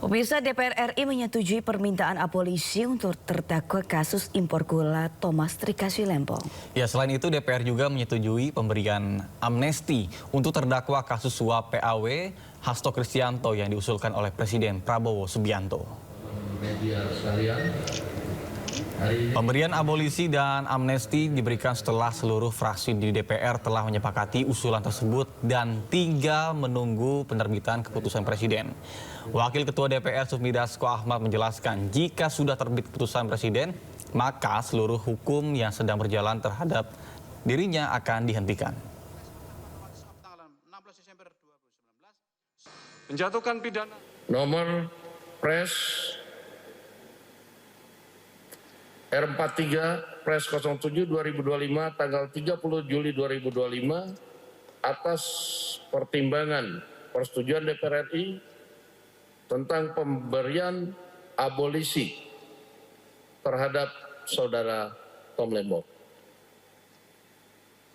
Pemirsa, DPR RI menyetujui permintaan abolisi untuk terdakwa kasus impor gula Thomas Trikasi Lembong. Ya, selain itu DPR juga menyetujui pemberian amnesti untuk terdakwa kasus suap PAW Hasto Kristianto yang diusulkan oleh Presiden Prabowo Subianto. Pemberian abolisi dan amnesti diberikan setelah seluruh fraksi di DPR telah menyepakati usulan tersebut dan tinggal menunggu penerbitan keputusan Presiden. Wakil Ketua DPR Sufmi Dasko Ahmad menjelaskan jika sudah terbit keputusan Presiden, maka seluruh hukum yang sedang berjalan terhadap dirinya akan dihentikan. Menjatuhkan pidana nomor Pres R43 Pres 07 2025 tanggal 30 Juli 2025 atas pertimbangan persetujuan DPR RI tentang pemberian abolisi terhadap saudara Tom Lembong.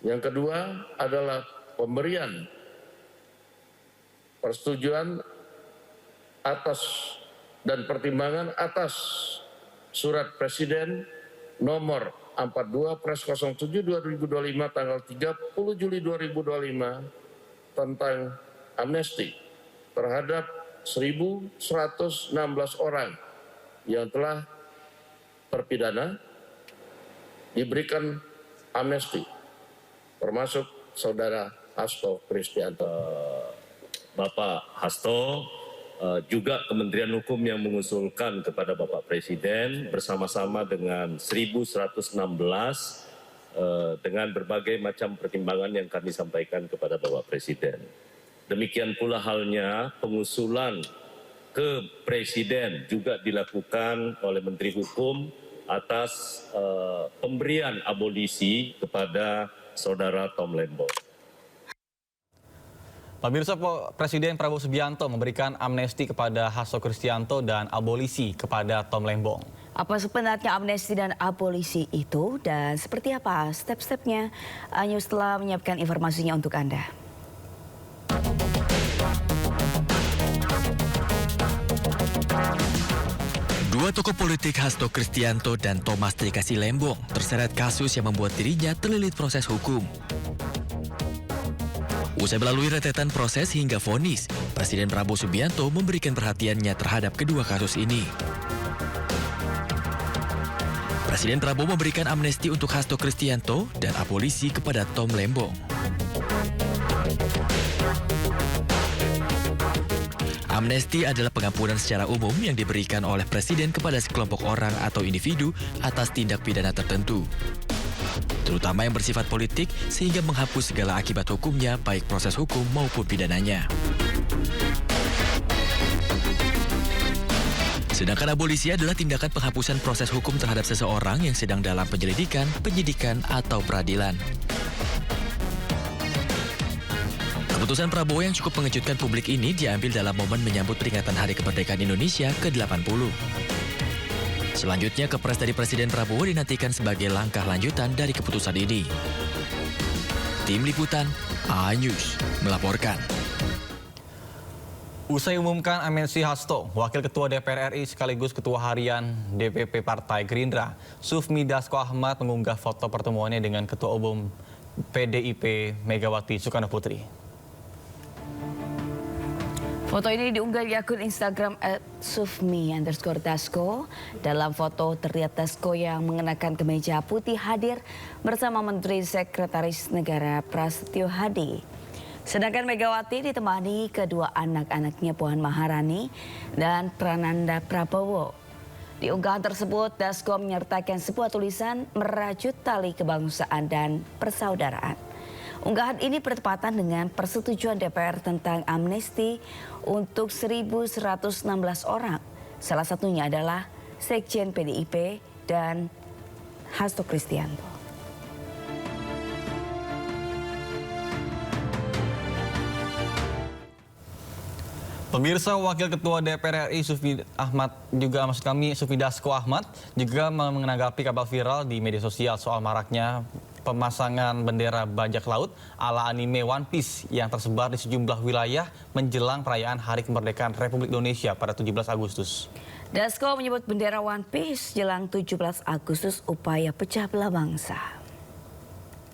Yang kedua adalah pemberian persetujuan atas dan pertimbangan atas Surat Presiden nomor 42 Pres 07 2025 tanggal 30 Juli 2025 tentang amnesti terhadap 1.116 orang yang telah terpidana diberikan amnesti, termasuk saudara Hasto Kristianto. Bapak Hasto, juga Kementerian Hukum yang mengusulkan kepada Bapak Presiden bersama-sama dengan 1.116 dengan berbagai macam pertimbangan yang kami sampaikan kepada Bapak Presiden. Demikian pula halnya pengusulan ke Presiden juga dilakukan oleh Menteri Hukum atas pemberian abolisi kepada saudara Tom Lembong. Pemirsa, Presiden Prabowo Subianto memberikan amnesti kepada Hasto Kristianto dan abolisi kepada Tom Lembong. Apa sebenarnya amnesti dan abolisi itu dan seperti apa step-stepnya? News telah menyiapkan informasinya untuk Anda. Dua tokoh politik Hasto Kristianto dan Thomas Trikasi Lembong terseret kasus yang membuat dirinya terlilit proses hukum. Usai melalui rentetan proses hingga vonis, Presiden Prabowo Subianto memberikan perhatiannya terhadap kedua kasus ini. Presiden Prabowo memberikan amnesti untuk Hasto Kristianto dan abolisi kepada Tom Lembong. Amnesti adalah pengampunan secara umum yang diberikan oleh Presiden kepada sekelompok orang atau individu atas tindak pidana tertentu, terutama yang bersifat politik, sehingga menghapus segala akibat hukumnya, baik proses hukum maupun pidananya. Sedangkan abolisi adalah tindakan penghapusan proses hukum terhadap seseorang yang sedang dalam penyelidikan, penyidikan, atau peradilan. Keputusan Prabowo yang cukup mengejutkan publik ini diambil dalam momen menyambut peringatan Hari Kemerdekaan Indonesia ke-80. Selanjutnya, kepres dari Presiden Prabowo dinantikan sebagai langkah lanjutan dari keputusan ini. Tim Liputan A-News melaporkan. Usai umumkan amnesti Hasto, Wakil Ketua DPR RI sekaligus Ketua Harian DPP Partai Gerindra, Sufmi Dasko Ahmad mengunggah foto pertemuannya dengan Ketua Umum PDIP Megawati Soekarno Putri. Foto ini diunggah di akun Instagram @sufmi_dasko. Dalam foto terlihat Dasko yang mengenakan kemeja putih hadir bersama Menteri Sekretaris Negara Prasetyo Hadi. Sedangkan Megawati ditemani kedua anak-anaknya Puan Maharani dan Prananda Prabowo. Di unggahan tersebut, Dasko menyertakan sebuah tulisan merajut tali kebangsaan dan persaudaraan. Unggahan ini bertepatan dengan persetujuan DPR tentang amnesti untuk 1.116 orang. Salah satunya adalah Sekjen PDIP dan Hasto Kristianto. Pemirsa, Wakil Ketua DPR RI Sufi Dasko Ahmad juga menanggapi kabar viral di media sosial soal maraknya pemasangan bendera bajak laut ala anime One Piece yang tersebar di sejumlah wilayah menjelang perayaan Hari Kemerdekaan Republik Indonesia pada 17 Agustus. Dasko menyebut bendera One Piece jelang 17 Agustus upaya pecah belah bangsa.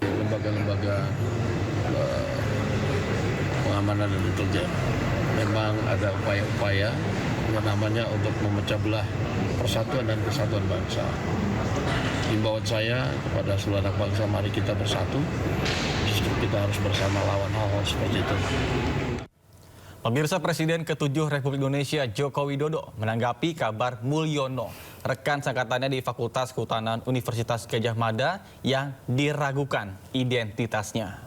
Lembaga-lembaga pengamanan dan intelijen memang ada upaya-upaya yang namanya untuk memecah belah persatuan dan kesatuan bangsa. Himbauan saya kepada seluruh anak bangsa, mari kita bersatu. Justru kita harus bersama lawan hal-hal seperti itu. Pemirsa, Presiden ke-7 Republik Indonesia Joko Widodo menanggapi kabar Mulyono, rekan sangkatannya di Fakultas Kehutanan Universitas Gadjah Mada yang diragukan identitasnya.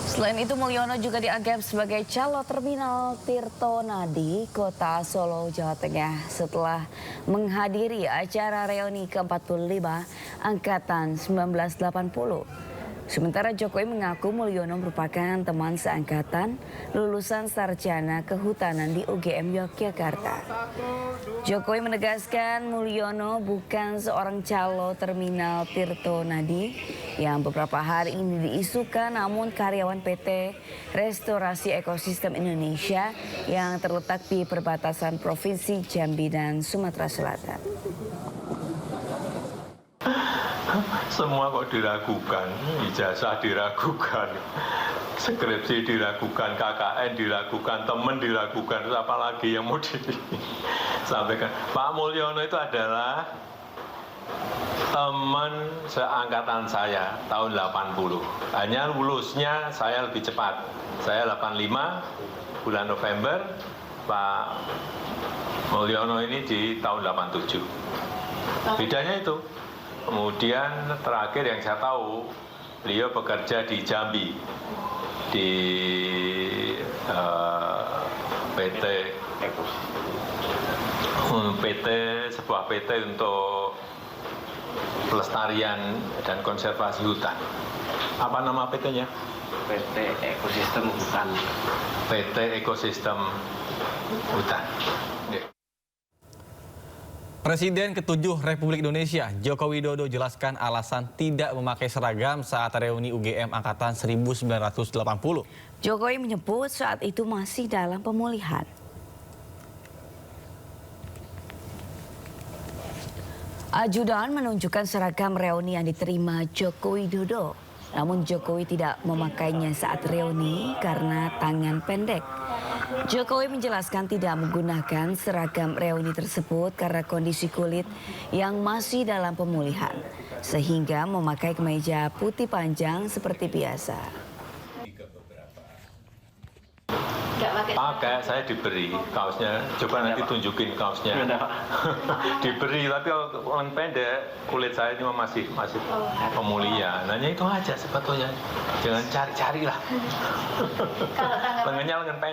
Selain itu, Mulyono juga dianggap sebagai calo terminal Tirto Nadi, Kota Solo, Jawa Tengah setelah menghadiri acara reuni ke-45 Angkatan 1980. Sementara Jokowi mengaku Mulyono merupakan teman seangkatan lulusan sarjana kehutanan di UGM Yogyakarta. Jokowi menegaskan Mulyono bukan seorang calo terminal Tirto Nadi yang beberapa hari ini diisukan, namun karyawan PT Restorasi Ekosistem Indonesia yang terletak di perbatasan Provinsi Jambi dan Sumatera Selatan. Semua kok diragukan, ijazah diragukan, skripsi diragukan, KKN diragukan, teman diragukan, terus apa lagi yang mau disampaikan. Pak Mulyono itu adalah teman seangkatan saya tahun 80. Hanya lulusnya saya lebih cepat. Saya 85 bulan November, Pak Mulyono ini di tahun 87. Bedanya itu. Kemudian terakhir yang saya tahu, beliau bekerja di Jambi, di sebuah PT untuk pelestarian dan konservasi hutan. Apa nama PT-nya? PT Ekosistem Hutan. PT Ekosistem Hutan. Presiden ke-7 Republik Indonesia Joko Widodo jelaskan alasan tidak memakai seragam saat reuni UGM Angkatan 1980. Jokowi menyebut saat itu masih dalam pemulihan. Ajudan menunjukkan seragam reuni yang diterima Joko Widodo. Namun Jokowi tidak memakainya saat reuni karena tangan pendek. Jokowi menjelaskan tidak menggunakan seragam reuni tersebut karena kondisi kulit yang masih dalam pemulihan, sehingga memakai kemeja putih panjang seperti biasa. Pakai, saya diberi kaosnya. Coba nanti tunjukin kaosnya. Diberi, tapi kalau lengan pendek, kulit saya cuma masih pemulihan. Hanya itu aja sebetulnya. Jangan cari-cari lah. Lengannya lengan pendek.